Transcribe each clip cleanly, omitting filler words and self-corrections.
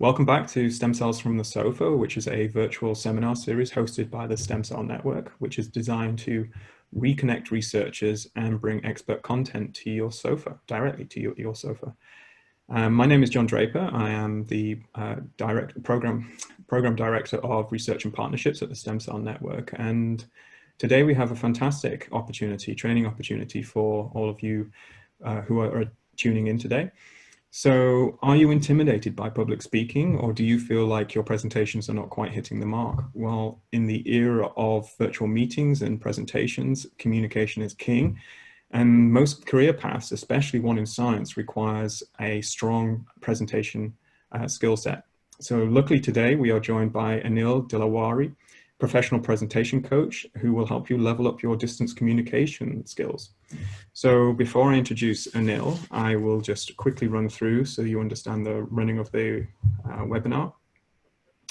Welcome back to Stem Cells from the Sofa, which is a virtual seminar series hosted by the Stem Cell Network, which is designed to reconnect researchers and bring expert content to your sofa, directly to your sofa. My name is John Draper. I am the program director of research and partnerships at the Stem Cell Network. And today we have a fantastic opportunity, training opportunity for all of you who are tuning in today. So are you intimidated by public speaking, or do you feel like your presentations are not quite hitting the mark? Well, in the era of virtual meetings and presentations, communication is king. And most career paths, especially one in science, requires a strong presentation skill set. So luckily today we are joined by Anil Dilawri, professional presentation coach, who will help you level up your distance communication skills. So before I introduce Anil, I will just quickly run through so you understand the running of the webinar.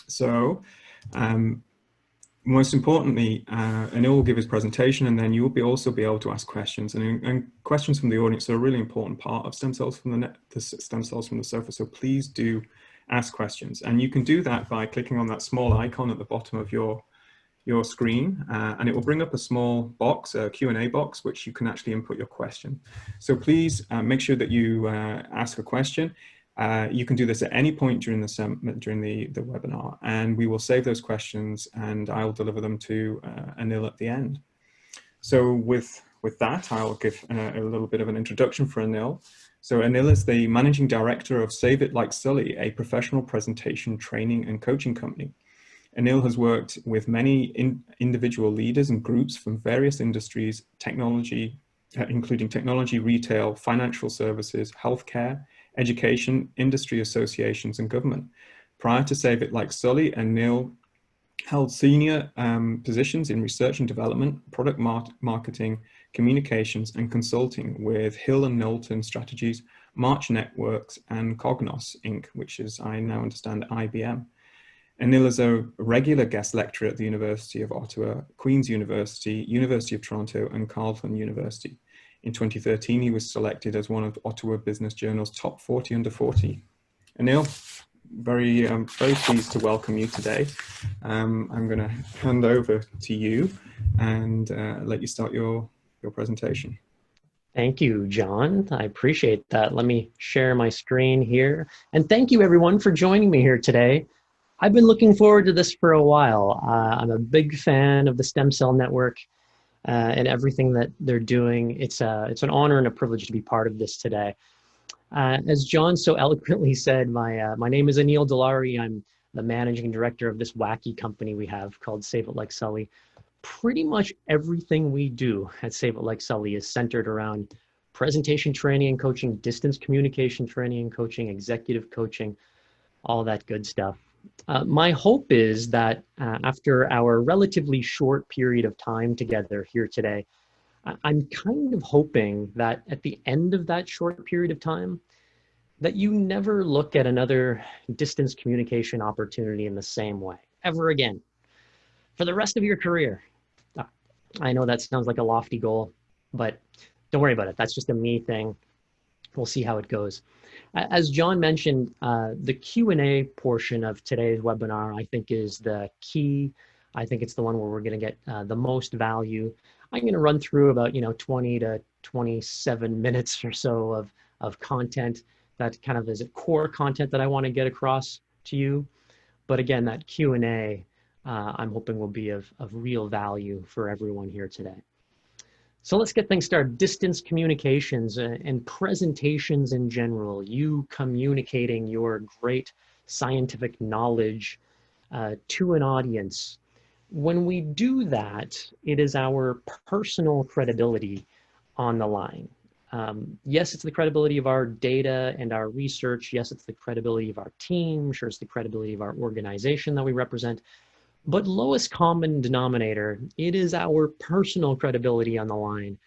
So most importantly, Anil will give his presentation, and then you will also be able to ask questions. And questions from the audience are a really important part of Stem Cells from the Stem Cells from the Sofa. So please do ask questions. And you can do that by clicking on that small icon at the bottom of your screen, and it will bring up a small box, a Q&A box, which you can actually input your question. So please make sure that you ask a question. You can do this at any point during the webinar, and we will save those questions and I'll deliver them to Anil at the end. So with that, I'll give a little bit of an introduction for Anil. So Anil is the managing director of Save It Like Sully, a professional presentation training and coaching company. Anil has worked with many individual leaders and groups from various industries, technology, including technology, retail, financial services, healthcare, education, industry associations, and government. Prior to Save It Like Sully, Anil held senior positions in research and development, product marketing, communications, and consulting with Hill and Knowlton Strategies, March Networks, and Cognos Inc., which is, I now understand, IBM. Anil is a regular guest lecturer at the University of Ottawa, Queen's University, University of Toronto, and Carleton University. In 2013, he was selected as one of Ottawa Business Journal's top 40 under 40. Anil, very pleased to welcome you today. I'm going to hand over to you and let you start your presentation. Thank you, John. I appreciate that. Let me share my screen here. And thank you, everyone, for joining me here today. I've been looking forward to this for a while. I'm a big fan of the Stem Cell Network and everything that they're doing. It's an honor and a privilege to be part of this today. As John so eloquently said, my name is Anil Dilawri. I'm the managing director of this wacky company we have called Save It Like Sully. Pretty much everything we do at Save It Like Sully is centered around presentation training and coaching, distance communication training and coaching, executive coaching, all that good stuff. My hope is that after our relatively short period of time together here today, I'm kind of hoping that at the end of that short period of time, that you never look at another distance communication opportunity in the same way, ever again, for the rest of your career. I know that sounds like a lofty goal, but don't worry about it. That's just a me thing. We'll see how it goes. As John mentioned, the Q&A portion of today's webinar, I think, is the key. I think it's the one where we're going to get the most value. I'm going to run through about 20 to 27 minutes or so of content that kind of is a core content that I want to get across to you. But again, that Q&A, I'm hoping will be of real value for everyone here today. So let's get things started. Distance communications and presentations in general, you communicating your great scientific knowledge to an audience. When we do that, it is our personal credibility on the line. Yes, it's the credibility of our data and our research. Yes, it's the credibility of our team. Sure, it's the credibility of our organization that we represent. But lowest common denominator, it is our personal credibility on the line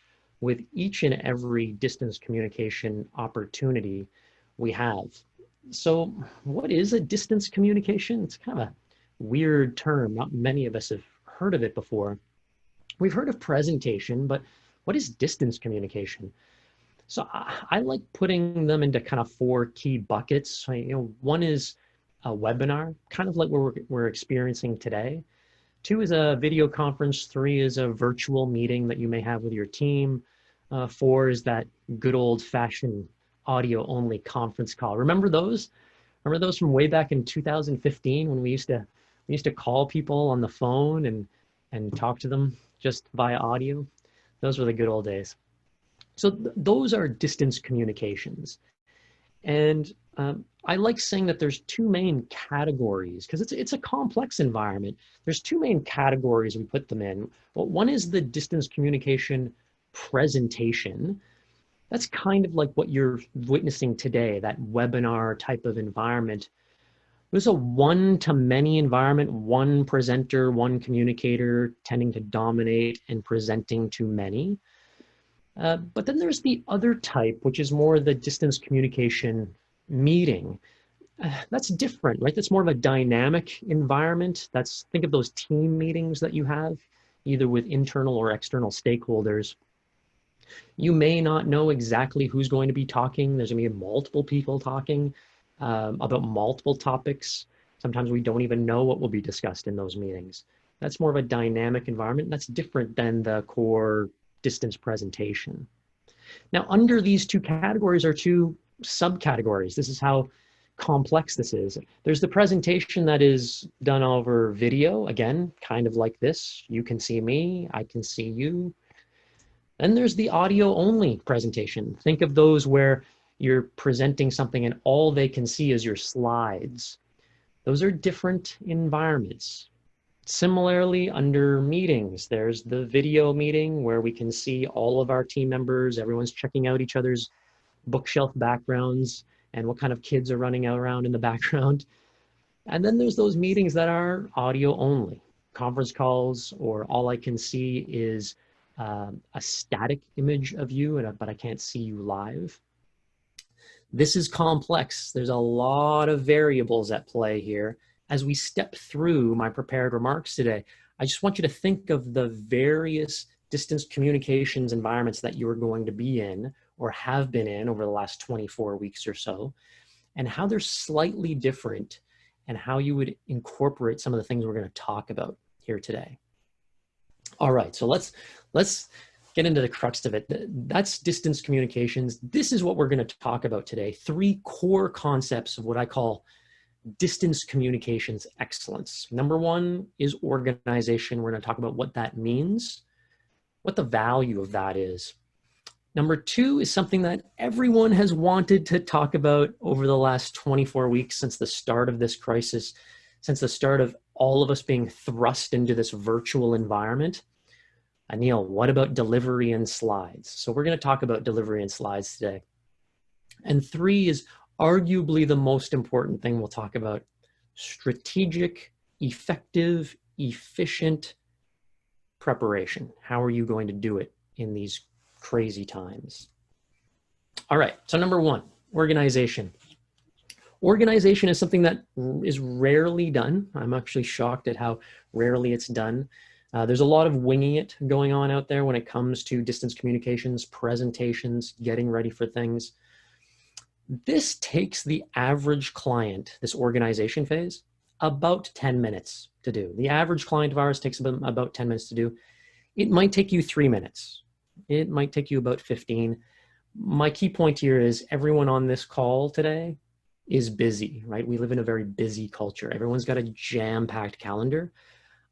with each and every distance communication opportunity we have. So what is a distance communication? It's kind of a weird term. Not many of us have heard of it before. We've heard of presentation, but what is distance communication? So I like putting them into kind of four key buckets. One is a webinar, kind of like what we're experiencing today. 2 is a video conference. 3 is a virtual meeting that you may have with your team. 4 is that good old-fashioned audio-only conference call. Remember those? Remember those from way back in 2015 when we used to call people on the phone and talk to them just via audio? Those were the good old days. So those are distance communications. And I like saying that there's 2 main categories because it's a complex environment. There's 2 main categories we put them in. Well, one is the distance communication presentation. That's kind of like what you're witnessing today, that webinar type of environment. It was a one-to-many environment, one presenter, one communicator tending to dominate and presenting to many. But then there's the other type, which is more the distance communication meeting. That's different, right? That's more of a dynamic environment. Think of those team meetings that you have, either with internal or external stakeholders. You may not know exactly who's going to be talking. There's going to be multiple people talking about multiple topics. Sometimes we don't even know what will be discussed in those meetings. That's more of a dynamic environment. That's different than the core distance presentation. Now, under these 2 categories are 2 subcategories. This is how complex this is. There's the presentation that is done over video, again, kind of like this. You can see me, I can see you. Then there's the audio only presentation. Think of those where you're presenting something and all they can see is your slides. Those are different environments. Similarly, under meetings, there's the video meeting where we can see all of our team members, everyone's checking out each other's bookshelf backgrounds and what kind of kids are running around in the background. And then there's those meetings that are audio only, conference calls, or all I can see is a static image of you, but I can't see you live. This is complex. There's a lot of variables at play here. As we step through my prepared remarks today, I just want you to think of the various distance communications environments that you're going to be in or have been in over the last 24 weeks or so, and how they're slightly different and how you would incorporate some of the things we're going to talk about here today. All right, so let's get into the crux of it. That's distance communications. This is what we're going to talk about today. 3 core concepts of what I call distance communications excellence. Number 1 is organization. We're going to talk about what that means, what the value of that is. Number 2 is something that everyone has wanted to talk about over the last 24 weeks since the start of this crisis, since the start of all of us being thrust into this virtual environment. Anil, what about delivery and slides? So we're going to talk about delivery and slides today. And 3 is arguably the most important thing we'll talk about: strategic, effective, efficient preparation. How are you going to do it in these crazy times? All right, so number 1, organization. Organization is something that is rarely done. I'm actually shocked at how rarely it's done. There's a lot of winging it going on out there when it comes to distance communications, presentations, getting ready for things. This takes the average client, this organization phase, about 10 minutes to do. The average client of ours takes about 10 minutes to do. It might take you 3 minutes. It might take you about 15. My key point here is everyone on this call today is busy, right? We live in a very busy culture. Everyone's got a jam-packed calendar.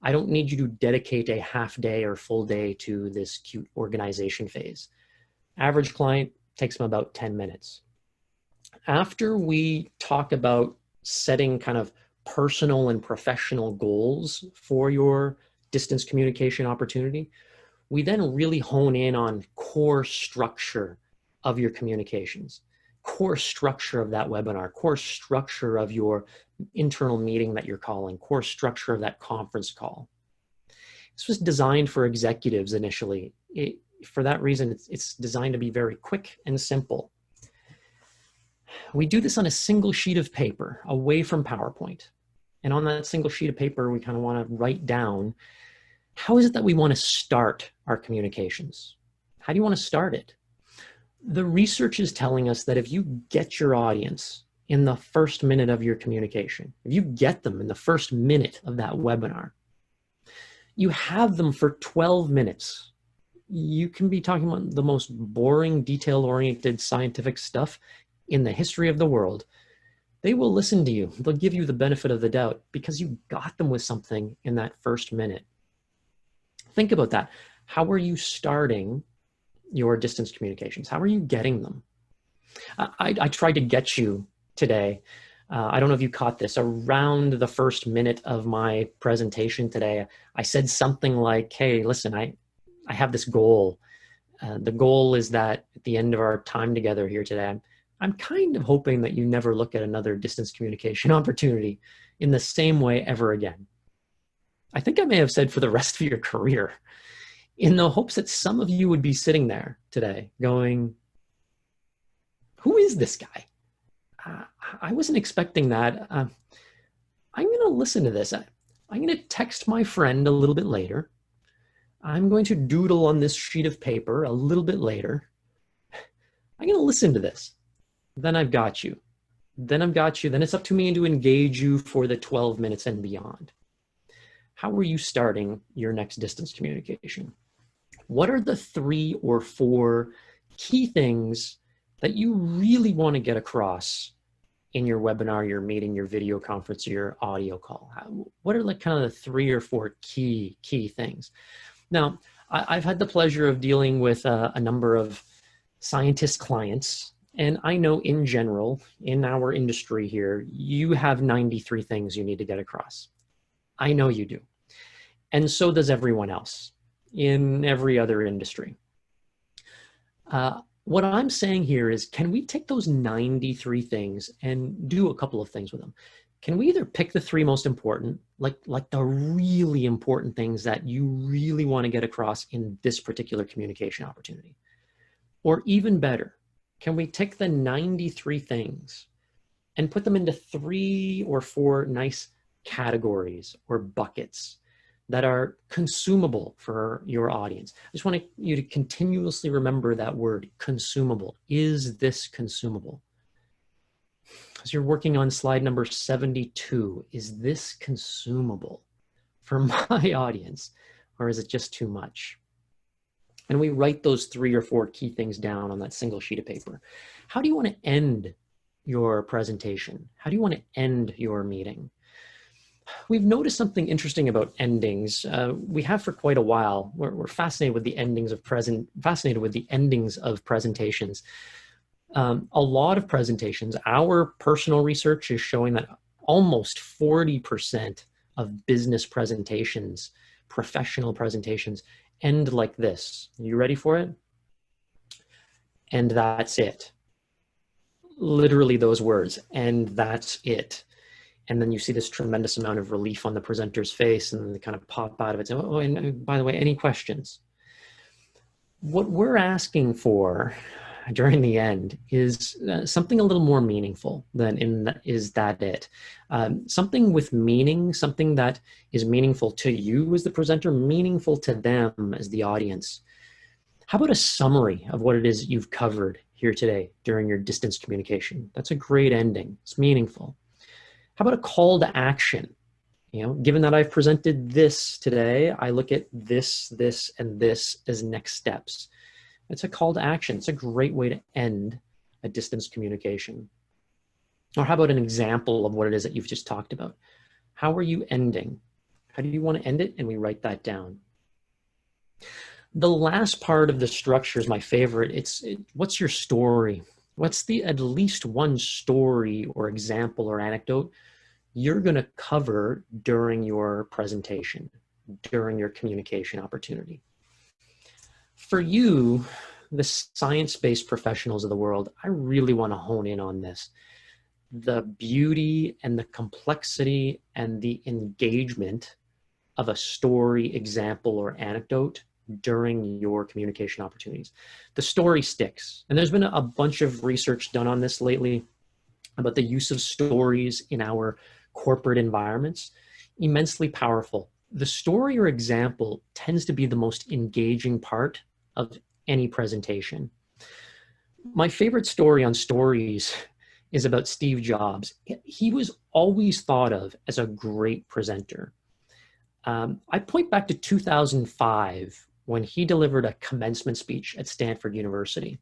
I don't need you to dedicate a half day or full day to this cute organization phase. Average client takes them about 10 minutes. After we talk about setting kind of personal and professional goals for your distance communication opportunity, we then really hone in on core structure of your communications, core structure of that webinar, core structure of your internal meeting that you're calling, core structure of that conference call. This was designed for executives initially. For that reason, it's designed to be very quick and simple. We do this on a single sheet of paper away from PowerPoint. And on that single sheet of paper, we kind of want to write down, how is it that we want to start our communications? How do you want to start it? The research is telling us that if you get your audience in the first minute of your communication, if you get them in the first minute of that webinar, you have them for 12 minutes. You can be talking about the most boring, detail-oriented scientific stuff in the history of the world. They will listen to you. They'll give you the benefit of the doubt because you got them with something in that first minute. Think about that. How are you starting your distance communications? How are you getting them? I tried to get you today. I don't know if you caught this. Around the first minute of my presentation today, I said something like, hey, listen, I have this goal. The goal is that at the end of our time together here today, I'm kind of hoping that you never look at another distance communication opportunity in the same way ever again. I think I may have said for the rest of your career, in the hopes that some of you would be sitting there today going, who is this guy? I wasn't expecting that. I'm going to listen to this. I'm going to text my friend a little bit later. I'm going to doodle on this sheet of paper a little bit later. I'm going to listen to this. Then I've got you. Then I've got you. Then it's up to me to engage you for the 12 minutes and beyond. How are you starting your next distance communication? What are the 3 or 4 key things that you really want to get across in your webinar, your meeting, your video conference, or your audio call? What are like kind of the 3 or 4 key things? Now, I've had the pleasure of dealing with a number of scientist clients, and I know in general, in our industry here, you have 93 things you need to get across. I know you do. And so does everyone else in every other industry. What I'm saying here is, can we take those 93 things and do a couple of things with them? Can we either pick the 3 most important, like the really important things that you really want to get across in this particular communication opportunity? Or even better, can we take the 93 things and put them into 3 or 4 nice categories or buckets that are consumable for your audience? I just want you to continuously remember that word, consumable. Is this consumable? As you're working on slide number 72, is this consumable for my audience, or is it just too much? And we write those 3 or 4 key things down on that single sheet of paper. How do you want to end your presentation? How do you want to end your meeting? We've noticed something interesting about endings. We have for quite a while. We're fascinated with the endings of presentations. A lot of presentations, our personal research is showing that almost 40% of business presentations, professional presentations, end like this. You ready for it? And that's it. Literally those words, and that's it. And then you see this tremendous amount of relief on the presenter's face, and then they kind of pop out of it. So, oh, and by the way, any questions? What we're asking for during the end is something a little more meaningful than is that it. Something with meaning, something that is meaningful to you as the presenter, meaningful to them as the audience. How about a summary of what it is you've covered here today during your distance communication? That's a great ending. It's meaningful. How about a call to action? You know, given that I've presented this today, I look at this, and this as next steps. It's a call to action. It's a great way to end a distance communication. Or how about an example of what it is that you've just talked about? How are you ending? How do you want to end it? And we write that down. The last part of the structure is my favorite. What's your story? What's the at least one story or example or anecdote you're going to cover during your presentation, during your communication opportunity? For you, the science-based professionals of the world, I really want to hone in on this. The beauty and the complexity and the engagement of a story, example, or anecdote during your communication opportunities. The story sticks. And there's been a bunch of research done on this lately about the use of stories in our corporate environments. Immensely powerful. The story or example tends to be the most engaging part of any presentation. My favorite story on stories is about Steve Jobs. He was always thought of as a great presenter. I point back to 2005 when he delivered a commencement speech at Stanford University.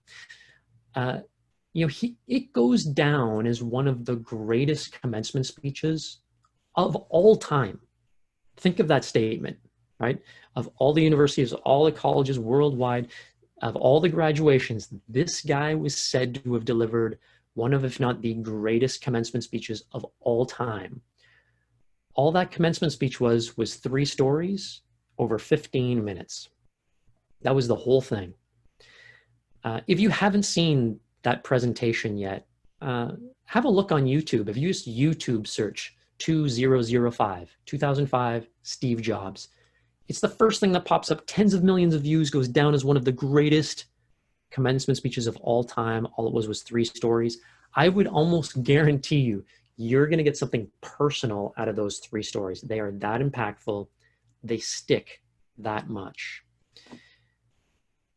It goes down as one of the greatest commencement speeches of all time. Think of that statement, right? Of all the universities, all the colleges worldwide, of all the graduations, this guy was said to have delivered one of, if not the greatest commencement speeches of all time. All that commencement speech was 3 stories over 15 minutes. That was the whole thing. If you haven't seen that presentation yet, have a look on YouTube. If you just YouTube search 2005 Steve Jobs, it's the first thing that pops up. Tens of millions of views, goes down as one of the greatest commencement speeches of all time. All it was 3 stories. I would almost guarantee you're going to get something personal out of those 3 stories. They are that impactful. They stick that much.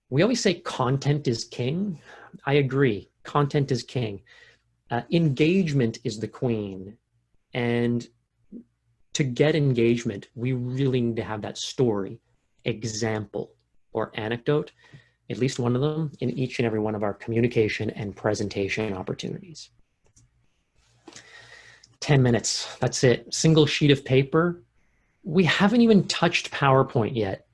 We always say content is king. I agree. Content is king. Engagement is the queen. And to get engagement, we really need to have that story, example, or anecdote, at least one of them, in each and every one of our communication and presentation opportunities. 10 minutes, that's it. Single sheet of paper. We haven't even touched PowerPoint yet.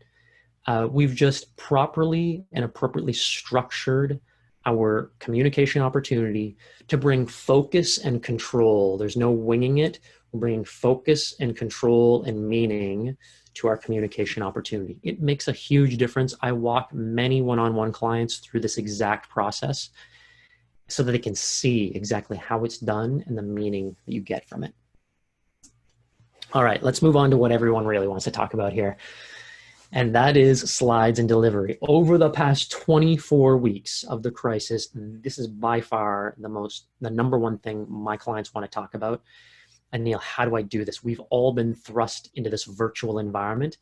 We've just properly and appropriately structured our communication opportunity to bring focus and control. There's no winging it. We're bringing focus and control and meaning to our communication opportunity. It makes a huge difference. I walk many one-on-one clients through this exact process so that they can see exactly how it's done and the meaning that you get from it. All right, let's move on to what everyone really wants to talk about here. And that is slides and delivery. Over the past 24 weeks of the crisis, this is by far the number one thing my clients want to talk about. Anil, how do I do this? We've all been thrust into this virtual environment.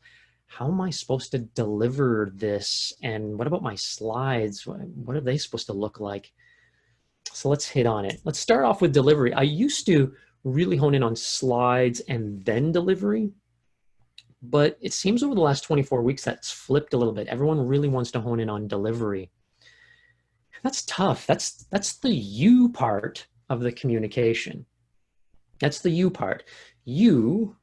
How am I supposed to deliver this? And what about my slides? What are they supposed to look like? So let's hit on it. Let's start off with delivery. I used to really hone in on slides and then delivery. But it seems over the last 24 weeks that's flipped a little bit. Everyone really wants to hone in on delivery. That's tough. That's the you part of the communication. That's the you part. You,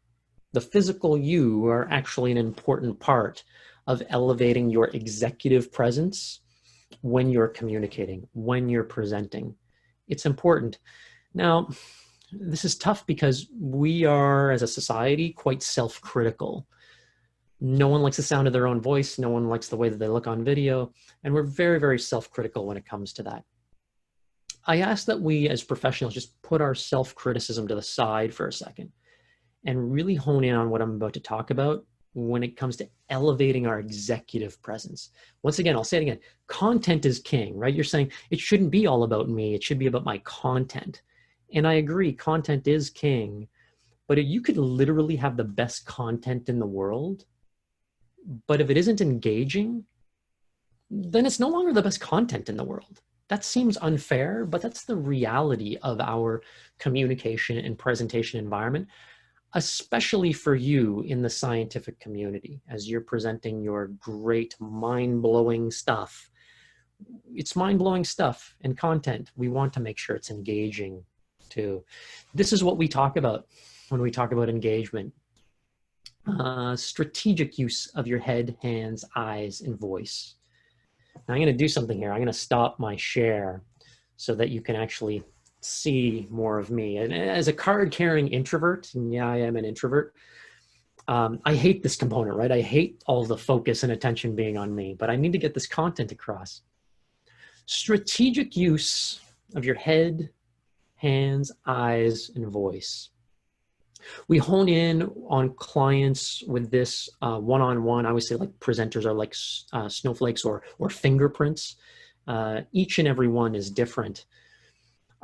the physical you, are actually an important part of elevating your executive presence when you're communicating, when you're presenting. It's important. Now, this is tough because we are, as a society, quite self-critical. No one likes the sound of their own voice. No one likes the way that they look on video. And we're very, very self-critical when it comes to that. I ask that we, as professionals, just put our self-criticism to the side for a second and really hone in on what I'm about to talk about when it comes to elevating our executive presence. Once again, I'll say it again. Content is king, right? You're saying it shouldn't be all about me. It should be about my content. And I agree, content is king, but you could literally have the best content in the world, but if it isn't engaging, then it's no longer the best content in the world. That seems unfair, but that's the reality of our communication and presentation environment, especially for you in the scientific community, as you're presenting your great mind-blowing stuff. It's mind-blowing stuff and content. We want to make sure it's engaging too. This is what we talk about when we talk about engagement. Strategic use of your head, hands, eyes, and voice. Now I'm going to do something here. I'm going to stop my share so that you can actually see more of me. And as a card-carrying introvert, and yeah, I am an introvert, I hate this component, right? I hate all the focus and attention being on me, but I need to get this content across. Strategic use of your head, hands, eyes, and voice. We hone in on clients with this one-on-one. I always say like presenters are like snowflakes or fingerprints. Each and every one is different.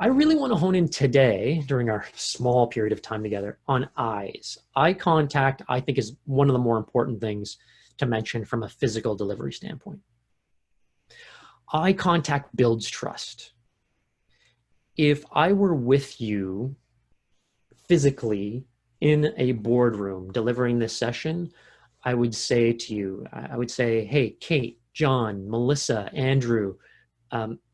I really want to hone in today during our small period of time together on eyes. Eye contact, I think, is one of the more important things to mention from a physical delivery standpoint. Eye contact builds trust. if I were with you physically in a boardroom delivering this session, I would say to you, I would say, hey, Kate, John, Melissa, Andrew,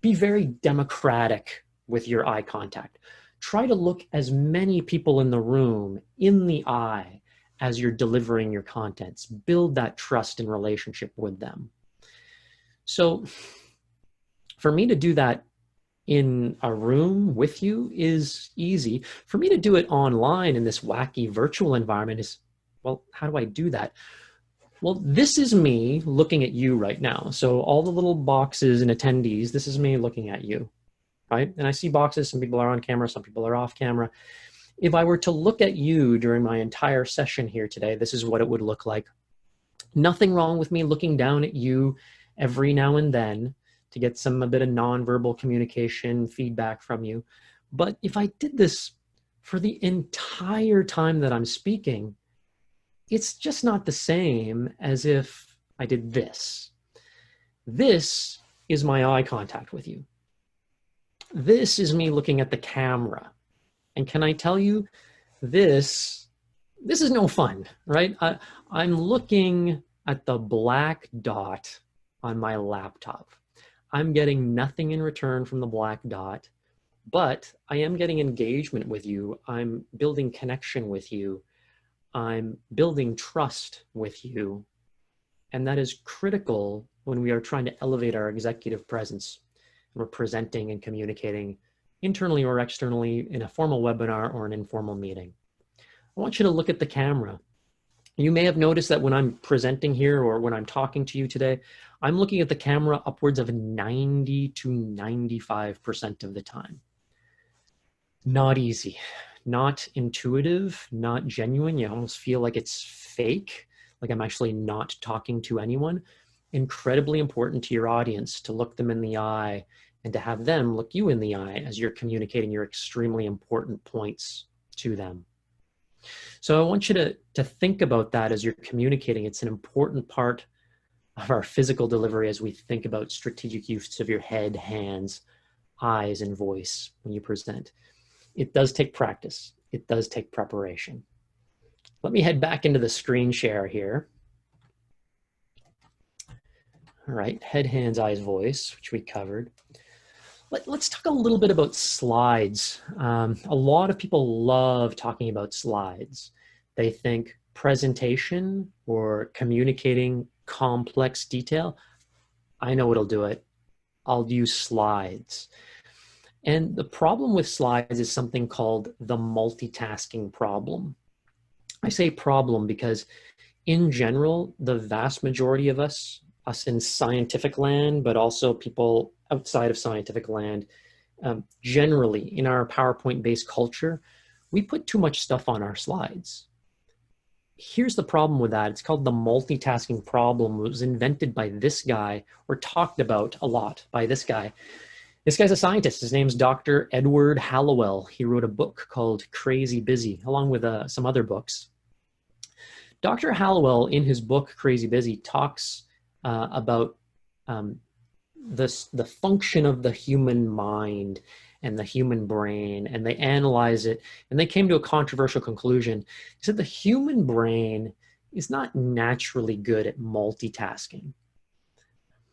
be very democratic with your eye contact. Try to look as many people in the room in the eye as you're delivering your contents. Build that trust and relationship with them. So for me to do that in a room with you is easy. For me to do it online in this wacky virtual environment is, well, how do I do that? Well, this is me looking at you right now. So all the little boxes and attendees, this is me looking at you, right? And I see boxes, some people are on camera, some people are off camera. If I were to look at you during my entire session here today, this is what it would look like. Nothing wrong with me looking down at you every now and then to get a bit of nonverbal communication feedback from you. But if I did this for the entire time that I'm speaking, it's just not the same as if I did this. This is my eye contact with you. This is me looking at the camera. And can I tell you, this is no fun, right? I'm looking at the black dot on my laptop. I'm getting nothing in return from the black dot, but I am getting engagement with you. I'm building connection with you. I'm building trust with you. And that is critical when we are trying to elevate our executive presence. We're presenting and communicating internally or externally in a formal webinar or an informal meeting. I want you to look at the camera. You may have noticed that when I'm presenting here or when I'm talking to you today, I'm looking at the camera upwards of 90 to 95% of the time. Not easy, not intuitive, not genuine. You almost feel like it's fake, like I'm actually not talking to anyone. Incredibly important to your audience to look them in the eye and to have them look you in the eye as you're communicating your extremely important points to them. So I want you to think about that as you're communicating. It's an important part of our physical delivery as we think about strategic use of your head, hands, eyes, and voice when you present. It does take practice. It does take preparation. Let me head back into the screen share here. All right, head, hands, eyes, voice, which we covered. Let's talk a little bit about slides. A lot of people love talking about slides. They think presentation or communicating complex detail, I know what'll do it. I'll use slides. And the problem with slides is something called the multitasking problem. I say problem because in general, the vast majority of us in scientific land, but also people outside of scientific land, generally in our PowerPoint-based culture, we put too much stuff on our slides. Here's the problem with that. It's called the multitasking problem. It was invented by this guy, or talked about a lot by this guy. This guy's a scientist. His name's Dr. Edward Hallowell. He wrote a book called Crazy Busy, along with some other books. Dr. Hallowell, in his book Crazy Busy, talks about the function of the human mind and the human brain, and they analyze it, and they came to a controversial conclusion. He said the human brain is not naturally good at multitasking,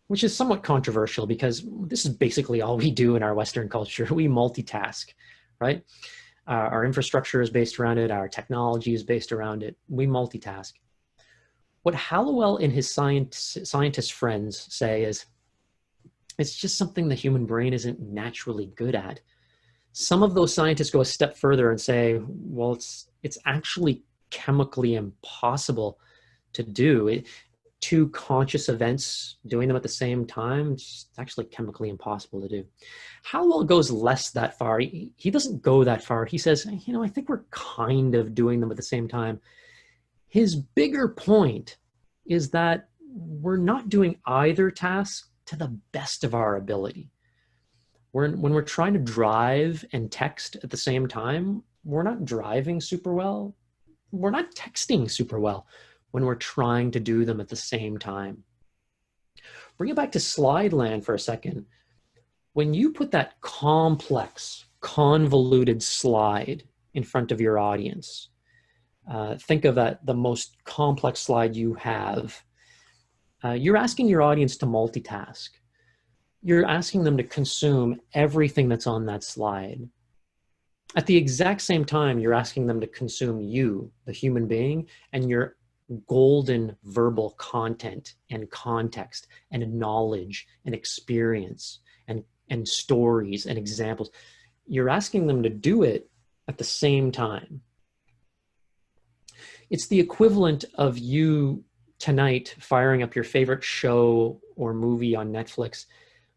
which is somewhat controversial because this is basically all we do in our Western culture. We multitask, right? Our infrastructure is based around it. Our technology is based around it. We multitask. What Hallowell and his scientist friends say is, it's just something the human brain isn't naturally good at. Some of those scientists go a step further and say, well, it's actually chemically impossible to do. Two conscious events, doing them at the same time, it's actually chemically impossible to do. Hallowell goes less that far. He doesn't go that far. He says, I think we're kind of doing them at the same time. His bigger point is that we're not doing either task to the best of our ability. When we're trying to drive and text at the same time, we're not driving super well. We're not texting super well when we're trying to do them at the same time. Bring it back to slide land for a second. When you put that complex convoluted slide in front of your audience. Think of the most complex slide you have. You're asking your audience to multitask. You're asking them to consume everything that's on that slide. At the exact same time, you're asking them to consume you, the human being, and your golden verbal content and context and knowledge and experience and stories and examples. You're asking them to do it at the same time. It's the equivalent of you tonight firing up your favorite show or movie on Netflix,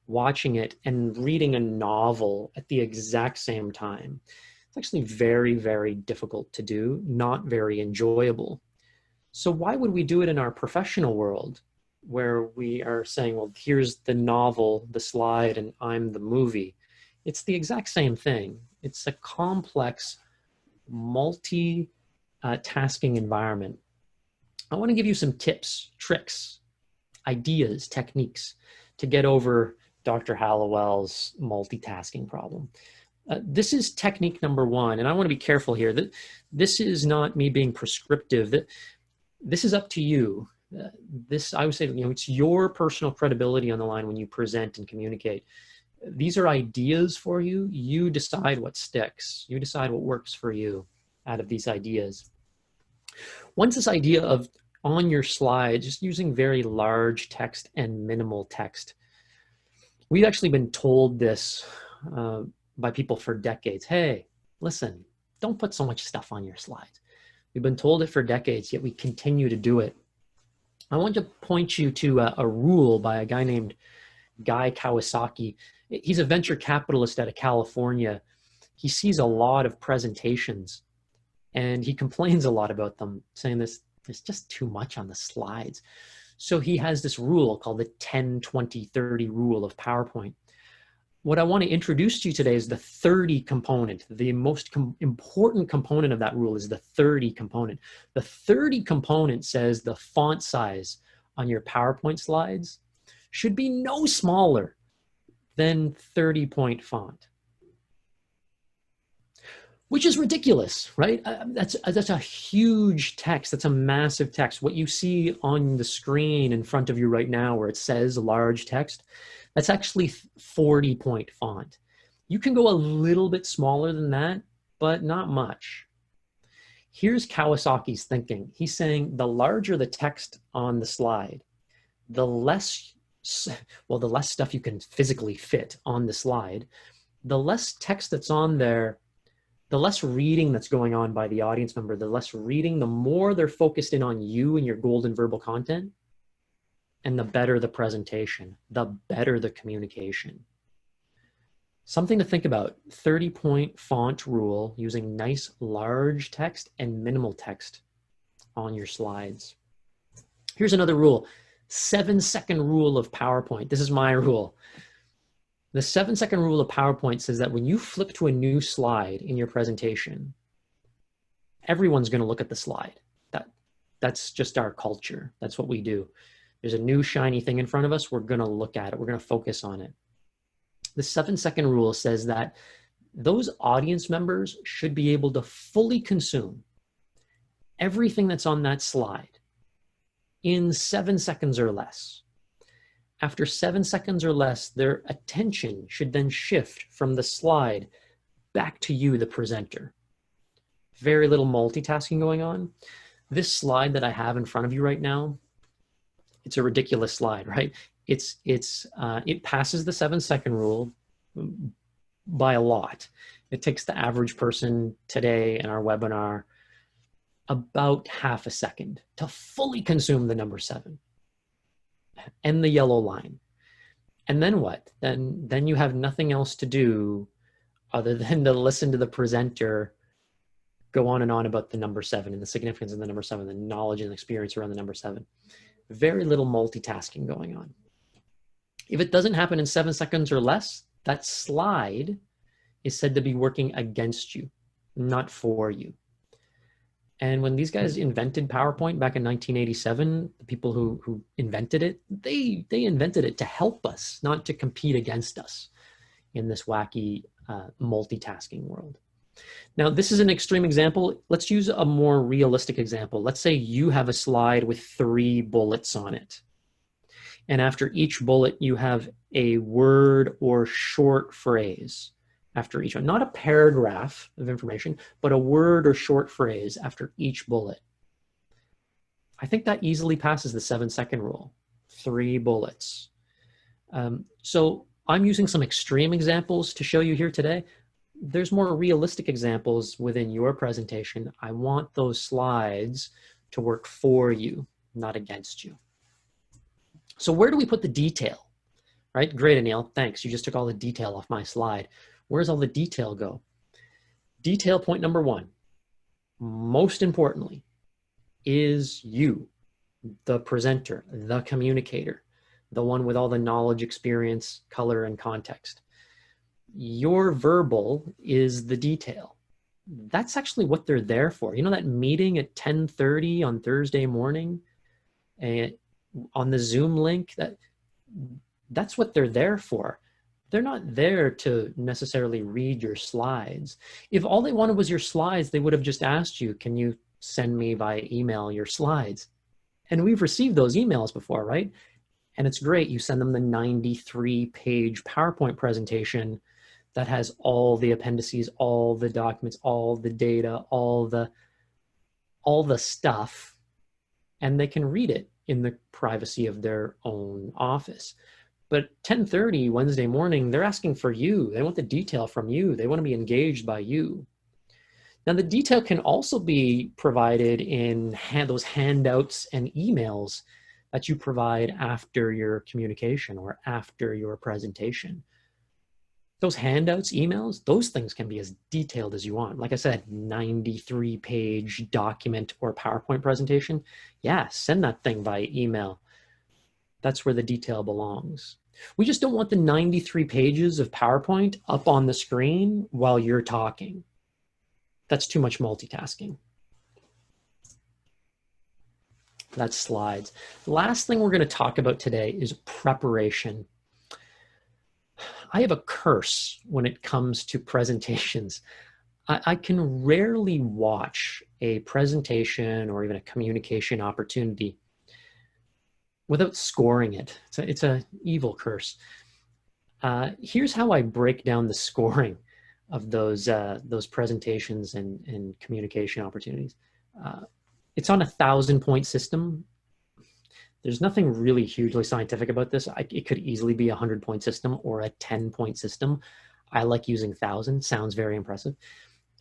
watching it and reading a novel at the exact same time. It's actually very, very difficult to do, not very enjoyable. So why would we do it in our professional world where we are saying, well, here's the novel, the slide, and I'm the movie? It's the exact same thing. It's a complex, multi-tasking environment. I want to give you some tips, tricks, ideas, techniques to get over Dr. Hallowell's multitasking problem. This is technique number one, and I want to be careful here that this is not me being prescriptive. That this is up to you. I would say, it's your personal credibility on the line when you present and communicate. These are ideas for you. You decide what sticks. You decide what works for you out of these ideas. Once this idea of on your slide, just using very large text and minimal text. We've actually been told this by people for decades. Hey, listen, don't put so much stuff on your slides. We've been told it for decades, yet we continue to do it. I want to point you to a rule by a guy named Guy Kawasaki. He's a venture capitalist out of California. He sees a lot of presentations and he complains a lot about them, saying there's just too much on the slides. So he has this rule called the 10-20-30 rule of PowerPoint. What I want to introduce to you today is the 30 component. The most important component of that rule is the 30 component. The 30 component says the font size on your PowerPoint slides should be no smaller than 30-point font, which is ridiculous, right? That's a huge text. That's a massive text. What you see on the screen in front of you right now where it says large text, that's actually 40-point font. You can go a little bit smaller than that, but not much. Here's Kawasaki's thinking. He's saying the larger the text on the slide, the less stuff you can physically fit on the slide, the less text that's on there, the less reading that's going on by the audience member, the less reading, the more they're focused in on you and your golden verbal content, and the better the presentation, the better the communication. Something to think about, 30-point font rule using nice large text and minimal text on your slides. Here's another rule, 7-second rule of PowerPoint. This is my rule. The 7-second rule of PowerPoint says that when you flip to a new slide in your presentation, everyone's going to look at the slide. That's just our culture. That's what we do. There's a new shiny thing in front of us. We're going to look at it. We're going to focus on it. The 7-second rule says that those audience members should be able to fully consume everything that's on that slide in 7 seconds or less. After 7 seconds or less, their attention should then shift from the slide back to you, the presenter. Very little multitasking going on. This slide that I have in front of you right now, it's a ridiculous slide, right? It passes the 7-second rule by a lot. It takes the average person today in our webinar about half a second to fully consume the number 7 and the yellow line. And then what? Then you have nothing else to do other than to listen to the presenter go on and on about the number 7 and the significance of the number 7, the knowledge and experience around the number 7. Very little multitasking going on. If it doesn't happen in 7 seconds or less, that slide is said to be working against you, not for you. And when these guys invented PowerPoint back in 1987, the people who invented it, they invented it to help us, not to compete against us in this wacky multitasking world. Now, this is an extreme example. Let's use a more realistic example. Let's say you have a slide with 3 bullets on it. And after each bullet, you have a word or short phrase after each one. Not a paragraph of information, but a word or short phrase after each bullet. I think that easily passes the 7-second rule. 3 bullets. So I'm using some extreme examples to show you here today. There's more realistic examples within your presentation. I want those slides to work for you, not against you. So where do we put the detail, right? Great, Anil, thanks. You just took all the detail off my slide. Where's all the detail go? Detail point number 1, most importantly, is you, the presenter, the communicator, the one with all the knowledge, experience, color, and context. Your verbal is the detail. That's actually what they're there for. You know that meeting at 10:30 on Thursday morning and on the Zoom link? That's what they're there for. They're not there to necessarily read your slides. If all they wanted was your slides, they would have just asked you, can you send me via email your slides? And we've received those emails before, right? And it's great. You send them the 93-page PowerPoint presentation that has all the appendices, all the documents, all the data, all the stuff, and they can read it in the privacy of their own office. But 10:30 Wednesday morning, they're asking for you. They want the detail from you. They want to be engaged by you. Now, the detail can also be provided in those handouts and emails that you provide after your communication or after your presentation. Those handouts, emails, those things can be as detailed as you want. Like I said, 93-page document or PowerPoint presentation. Yeah, send that thing by email. That's where the detail belongs. We just don't want the 93 pages of PowerPoint up on the screen while you're talking. That's too much multitasking. That's slides. The last thing we're going to talk about today is preparation. I have a curse when it comes to presentations. I can rarely watch a presentation or even a communication opportunity without scoring it. It's an evil curse. Here's how I break down the scoring of those presentations and communication opportunities. It's on a 1,000-point system. There's nothing really hugely scientific about this. It could easily be a 100-point system or a 10-point system. I like using 1,000, sounds very impressive.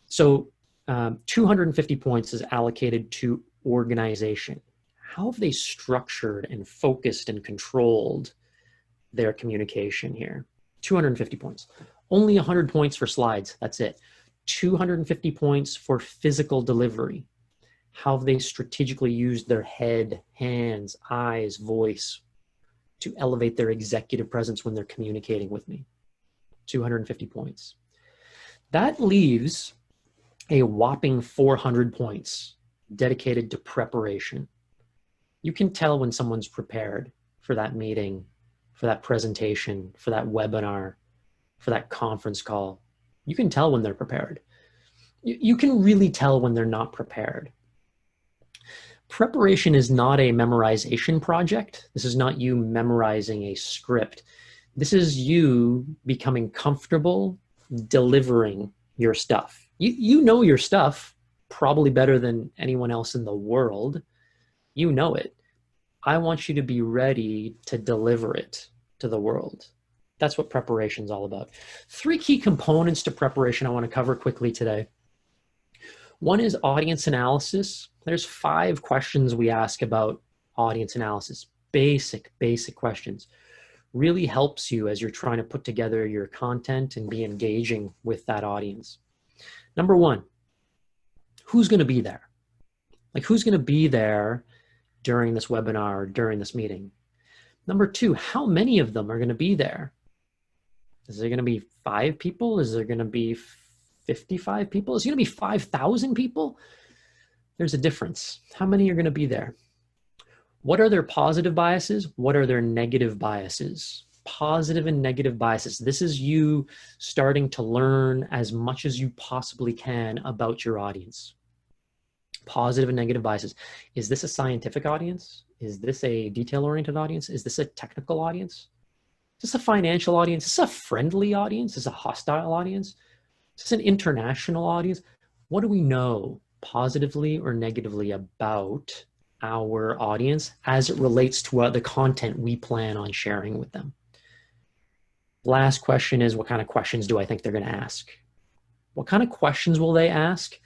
So 250 points is allocated to organization. How have they structured and focused and controlled their communication here? 250 points. Only 100 points for slides, that's it. 250 points for physical delivery. How have they strategically used their head, hands, eyes, voice to elevate their executive presence when they're communicating with me? 250 points. That leaves a whopping 400 points dedicated to preparation. You can tell when someone's prepared for that meeting, for that presentation, for that webinar, for that conference call. You can tell when they're prepared. You can really tell when they're not prepared. Preparation is not a memorization project. This is not you memorizing a script. This is you becoming comfortable delivering your stuff. You know your stuff probably better than anyone else in the world. You know it. I want you to be ready to deliver it to the world. That's what preparation is all about. 3 key components to preparation I want to cover quickly today. One is audience analysis. There's 5 questions we ask about audience analysis. Basic questions. Really helps you as you're trying to put together your content and be engaging with that audience. Number 1, who's going to be there? Like, who's going to be there during this webinar or during this meeting? Number 2, how many of them are going to be there? Is there going to be 5 people? Is there going to be 55 people? Is it going to be 5,000 people? There's a difference. How many are going to be there? What are their positive biases? What are their negative biases? positive and negative biases. This is you starting to learn as much as you possibly can about your audience. Positive and negative biases. Is this a scientific audience? Is this a detail-oriented audience? Is this a technical audience? Is this a financial audience? Is this a friendly audience? Is this a hostile audience? Is this an international audience? What do we know positively or negatively about our audience as it relates to the content we plan on sharing with them? Last question is, what kind of questions do I think they're going to ask? What kind of questions will they ask?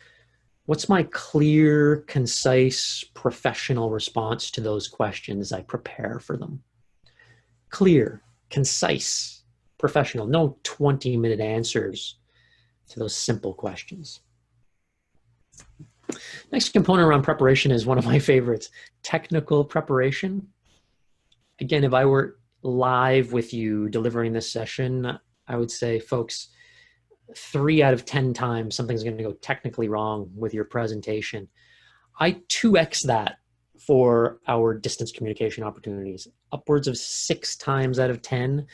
What's my clear, concise, professional response to those questions I prepare for them? Clear, concise, professional. No 20-minute answers to those simple questions. Next component around preparation is one of my favorites, technical preparation. Again, if I were live with you delivering this session, I would say, folks, 3 out of 10 times something's going to go technically wrong with your presentation. I 2x that for our distance communication opportunities. Upwards of 6 times out of 10,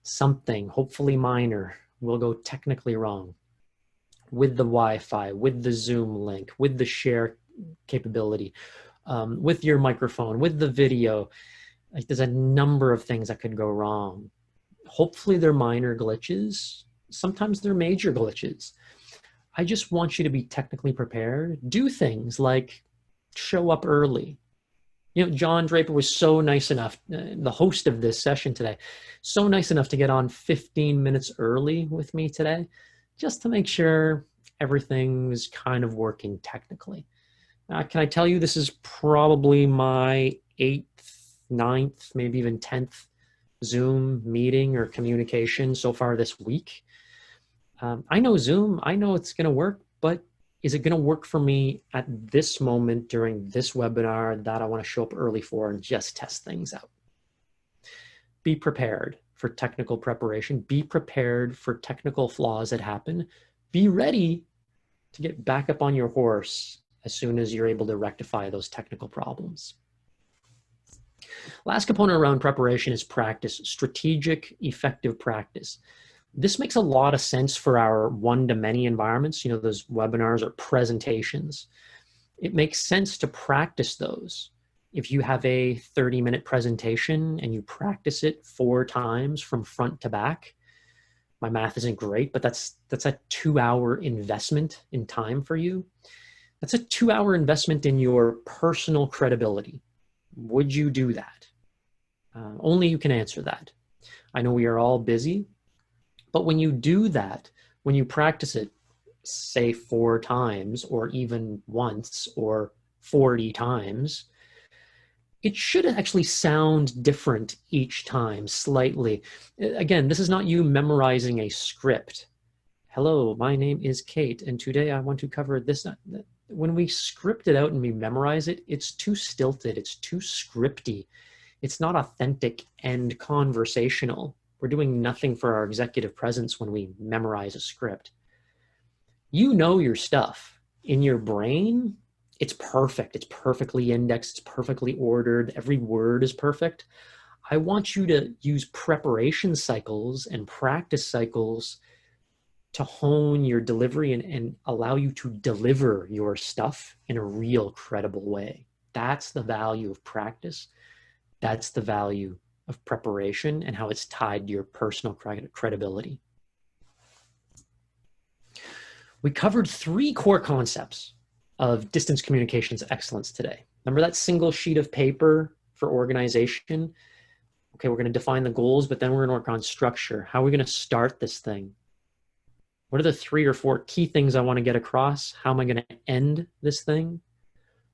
something, hopefully minor, will go technically wrong with the Wi-Fi, with the Zoom link, with the share capability, with your microphone, with the video. Like, there's a number of things that could go wrong. Hopefully they're minor glitches. Sometimes they're major glitches. I just want you to be technically prepared. Do things like show up early. You know, John Draper was so nice enough, the host of this session today, so nice enough to get on 15 minutes early with me today, just to make sure everything was kind of working technically. Can I tell you, this is probably my 8th, 9th, maybe even 10th Zoom meeting or communication so far this week. I know Zoom, I know it's going to work, but is it going to work for me at this moment during this webinar that I want to show up early for and just test things out? Be prepared for technical preparation. Be prepared for technical flaws that happen. Be ready to get back up on your horse as soon as you're able to rectify those technical problems. Last component around preparation is practice, strategic, effective practice. This makes a lot of sense for our one-to-many environments, you know, those webinars or presentations. It makes sense to practice those. If you have a 30-minute presentation and you practice it 4 times from front to back, my math isn't great, but that's a 2-hour investment in time for you. That's a 2-hour investment in your personal credibility. Would you do that? Only you can answer that. I know we are all busy, but when you do that, when you practice it, say 4 times or even once or 40 times, it should actually sound different each time, slightly. Again, this is not you memorizing a script. Hello, my name is Kate, and today I want to cover this. When we script it out and we memorize it, it's too stilted, it's too scripty. It's not authentic and conversational. We're doing nothing for our executive presence when we memorize a script. You know your stuff. In your brain, it's perfect. It's perfectly indexed. It's perfectly ordered. Every word is perfect. I want you to use preparation cycles and practice cycles to hone your delivery and allow you to deliver your stuff in a real, credible way. That's the value of practice. That's the value of preparation and how it's tied to your personal credibility. We covered 3 core concepts of distance communications excellence today. Remember that single sheet of paper for organization? Okay, we're going to define the goals, but then we're going to work on structure. How are we going to start this thing? What are the 3 or 4 key things I want to get across? How am I going to end this thing?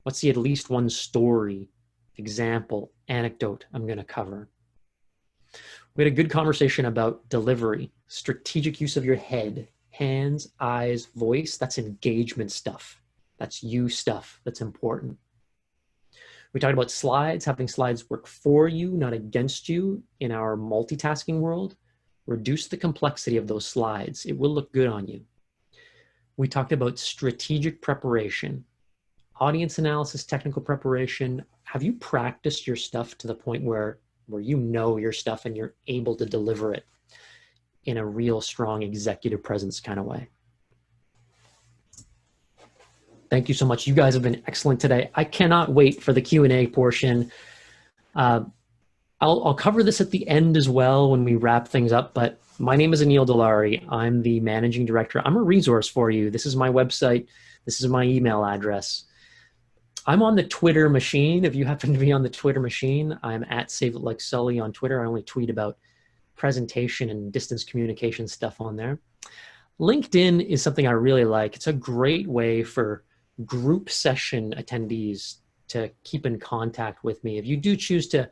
What's the at least one story, example, anecdote I'm going to cover? We had a good conversation about delivery, strategic use of your head, hands, eyes, voice. That's engagement stuff. That's you stuff. That's important. We talked about slides, having slides work for you, not against you in our multitasking world. Reduce the complexity of those slides. It will look good on you. We talked about strategic preparation, audience analysis, technical preparation. Have you practiced your stuff to the point where where you know your stuff and you're able to deliver it in a real strong executive presence kind of way. Thank you so much. You guys have been excellent today. I cannot wait for the Q&A portion. I'll cover this at the end as well when we wrap things up, but my name is Anil Dilawri. I'm the managing director. I'm a resource for you. This is my website. This is my email address. I'm on the Twitter machine. If you happen to be on the Twitter machine, I'm at Save It Like Sully on Twitter. I only tweet about presentation and distance communication stuff on there. LinkedIn is something I really like. It's a great way for group session attendees to keep in contact with me. If you do choose to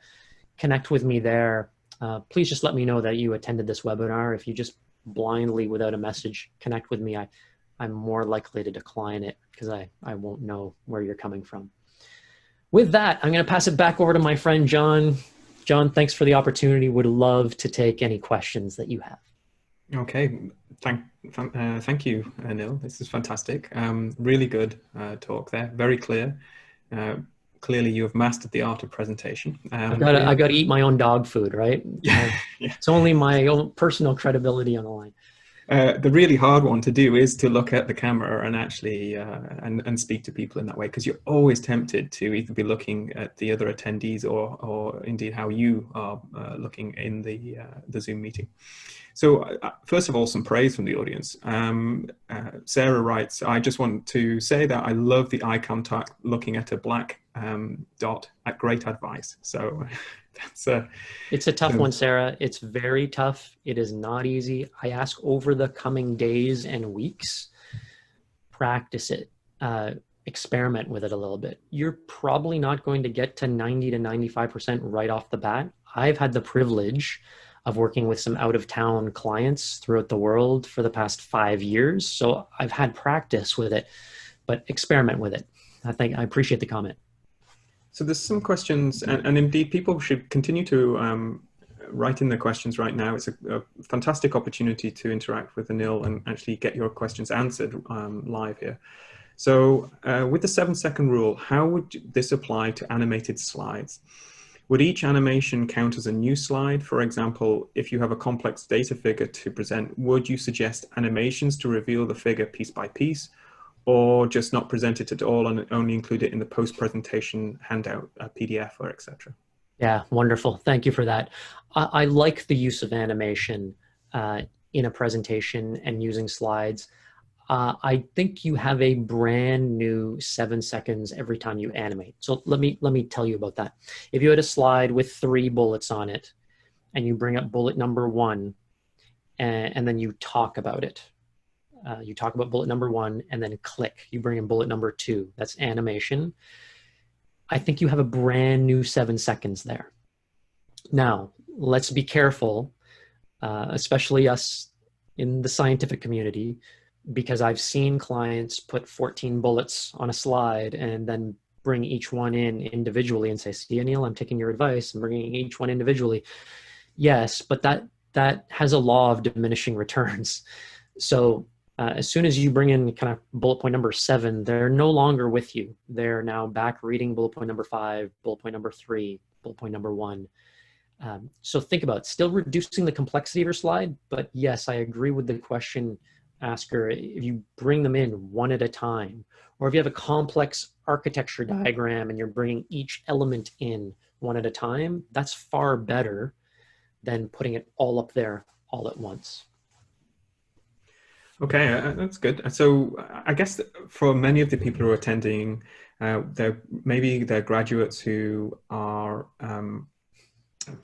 connect with me there, please just let me know that you attended this webinar. If you just blindly, without a message, connect with me, I'm more likely to decline it because I won't know where you're coming from. With that, I'm going to pass it back over to my friend John. John, thanks for the opportunity. Would love to take any questions that you have. Okay, thank you, Anil. This is fantastic. Really good talk there. Very clear. Clearly, you have mastered the art of presentation. I got to eat my own dog food, right? Yeah. It's only my own personal credibility on the line. The really hard one to do is to look at the camera and actually and speak to people in that way, because you're always tempted to either be looking at the other attendees or indeed how you are looking in the Zoom meeting. So first of all, some praise from the audience. Sarah writes, I just want to say that I love the eye contact looking at a black dot. Great advice. So it's a tough one, Sarah. It's very tough. It is not easy. I ask over the coming days and weeks, practice it, experiment with it a little bit. You're probably not going to get to 90 to 95% right off the bat. I've had the privilege of working with some out-of-town clients throughout the world for the past 5 years. So I've had practice with it, but experiment with it. I appreciate the comment. So there's some questions, and indeed people should continue to write in their questions right now. It's a fantastic opportunity to interact with Anil and actually get your questions answered live here. So with the 7-second rule, how would this apply to animated slides? Would each animation count as a new slide? For example, if you have a complex data figure to present, would you suggest animations to reveal the figure piece by piece, or just not present it at all and only include it in the post-presentation handout, PDF or etc.? Yeah, wonderful. Thank you for that. I like the use of animation in a presentation and using slides. I think you have a brand new 7 seconds every time you animate. So let me tell you about that. If you had a slide with 3 bullets on it and you bring up bullet number 1 and then you talk about it. You talk about bullet number 1 and then click. You bring in bullet number 2. That's animation. I think you have a brand new 7 seconds there. Now, let's be careful, especially us in the scientific community, because I've seen clients put 14 bullets on a slide and then bring each one in individually and say, see, Anil, I'm taking your advice and bringing each one individually. Yes, but that has a law of diminishing returns. So as soon as you bring in kind of bullet point number 7, they're no longer with you. They're now back reading bullet point number 5, bullet point number 3, bullet point number 1. So think about still reducing the complexity of your slide, but yes, I agree with the question asker. If you bring them in one at a time, or if you have a complex architecture diagram and you're bringing each element in one at a time, that's far better than putting it all up there all at once. Okay, that's good. So I guess for many of the people who are attending, maybe they're graduates who are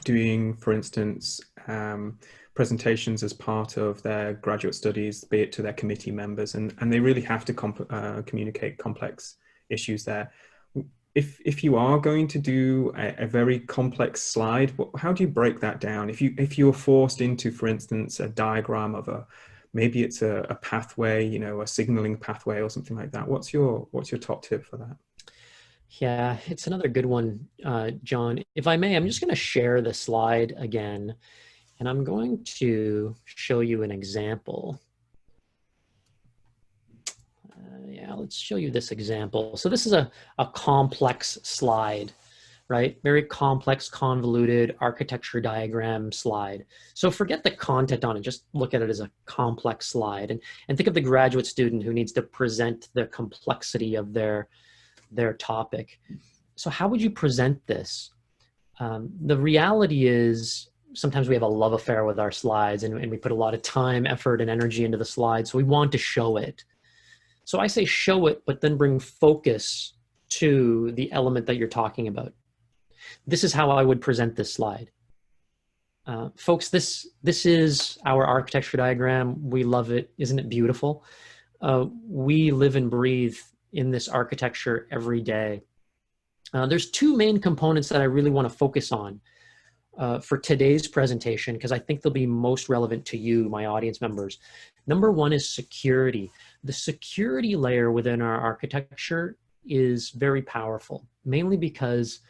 doing, for instance, presentations as part of their graduate studies, be it to their committee members, and they really have to communicate complex issues there. If you are going to do a very complex slide, how do you break that down? If you are forced into, for instance, a diagram of maybe it's a pathway, a signaling pathway or something like that, what's your top tip for that? Yeah, it's another good one, John. If I may, I'm just going to share the slide again, and I'm going to show you an example. Yeah, let's show you this example. So this is a complex slide right? Very complex, convoluted architecture diagram slide. So forget the content on it, just look at it as a complex slide. And think of the graduate student who needs to present the complexity of their topic. So how would you present this? The reality is sometimes we have a love affair with our slides, and we put a lot of time, effort, and energy into the slides. So we want to show it. So I say show it, but then bring focus to the element that you're talking about. This is how I would present this slide. Folks, this is our architecture diagram. We love it. Isn't it beautiful? We live and breathe in this architecture every day. There's two main components that I really want to focus on for today's presentation, because I think they'll be most relevant to you, my audience members. Number one is security. The security layer within our architecture is very powerful, mainly because